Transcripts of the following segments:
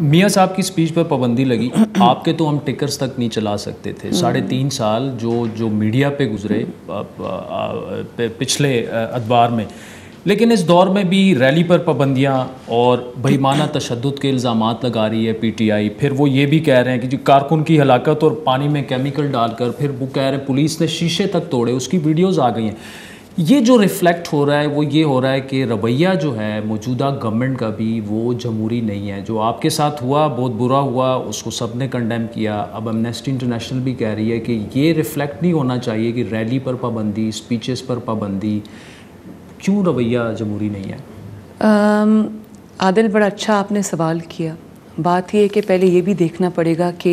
मियाँ साहब की स्पीच पर पाबंदी लगी, आपके तो हम टिकर्स तक नहीं चला सकते थे। 3.5 साल जो मीडिया पे गुजरे पिछले अदवार में, लेकिन इस दौर में भी रैली पर पाबंदियाँ और बेईमाना तशद्दुद के इल्ज़ामात लगा रही है पीटीआई। फिर वो ये भी कह रहे हैं कि जो कारकुन की हलाकत और पानी में केमिकल डालकर, फिर वो कह रहे हैं पुलिस ने शीशे तक तोड़े, उसकी वीडियोज़ आ गई हैं। ये जो रिफ़्लेक्ट हो रहा है वो ये हो रहा है कि रवैया जो है मौजूदा गवर्नमेंट का भी वो जमहूरी नहीं है। जो आपके साथ हुआ बहुत बुरा हुआ, उसको सब ने कंडेम किया। अब एमनेस्टी इंटरनेशनल भी कह रही है कि ये रिफ़्लेक्ट नहीं होना चाहिए कि रैली पर पाबंदी, स्पीचेस पर पाबंदी। क्यों रवैया जमहूरी नहीं है? आदिल, बड़ा अच्छा आपने सवाल किया। बात ये है कि पहले ये भी देखना पड़ेगा कि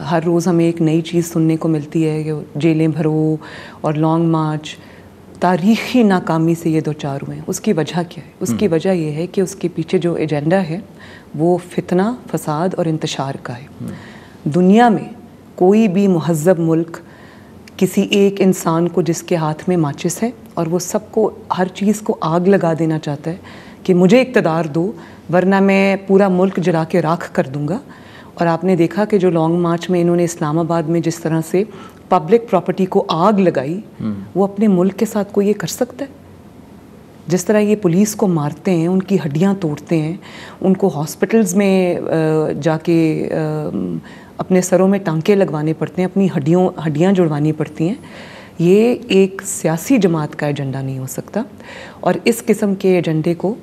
हर रोज़ हमें एक नई चीज़ सुनने को मिलती है कि जेलें भरो और लॉन्ग मार्च। तारीख़ी नाकामी से ये दो चार हुए हैं। उसकी वजह क्या है? उसकी वजह ये है कि उसके पीछे जो एजेंडा है वो फितना, फसाद और इंतशार का है। दुनिया में कोई भी मुहज़्ज़ब मुल्क किसी एक इंसान को जिसके हाथ में माचिस है और वो सबको हर चीज़ को आग लगा देना चाहता है कि मुझे इक़्तिदार दो वरना मैं पूरा मुल्क जला के राख कर दूंगा। और आपने देखा कि जो लॉन्ग मार्च में इन्होंने इस्लामाबाद में जिस तरह से पब्लिक प्रॉपर्टी को आग लगाई, वो अपने मुल्क के साथ कोई ये कर सकता है? जिस तरह ये पुलिस को मारते हैं, उनकी हड्डियां तोड़ते हैं, उनको हॉस्पिटल्स में जाके अपने सरों में टांके लगवाने पड़ते हैं, अपनी हड्डियां जुड़वानी पड़ती हैं। ये एक सियासी जमात का एजेंडा नहीं हो सकता। और इस किस्म के एजेंडे को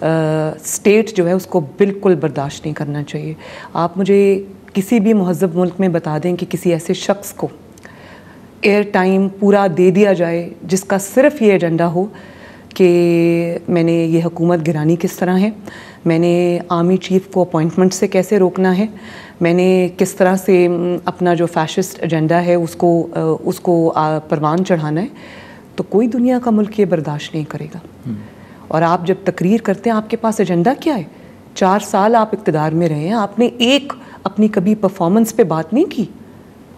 स्टेट जो है उसको बिल्कुल बर्दाश्त नहीं करना चाहिए। आप मुझे किसी भी मुहज़्ज़ब मुल्क में बता दें कि किसी ऐसे शख्स को एयर टाइम पूरा दे दिया जाए जिसका सिर्फ ये एजेंडा हो कि मैंने ये हुकूमत गिरानी किस तरह है, मैंने आर्मी चीफ़ को अपॉइंटमेंट से कैसे रोकना है, मैंने किस तरह से अपना जो फैशिस्ट एजेंडा है उसको परवान चढ़ाना है, तो कोई दुनिया का मुल्क ये बर्दाश्त नहीं करेगा। और आप जब तकरीर करते हैं, आपके पास एजेंडा क्या है? 4 साल आप इक़्तिदार में रहे हैं, आपने एक अपनी कभी परफॉर्मेंस पे बात नहीं की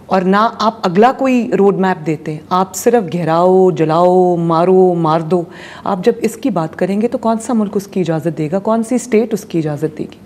और ना आप अगला कोई रोड मैप देते हैं। आप सिर्फ घेराओ, जलाओ, मारो, मार दो। आप जब इसकी बात करेंगे तो कौन सा मुल्क उसकी इजाज़त देगा? कौन सी स्टेट उसकी इजाज़त देगी?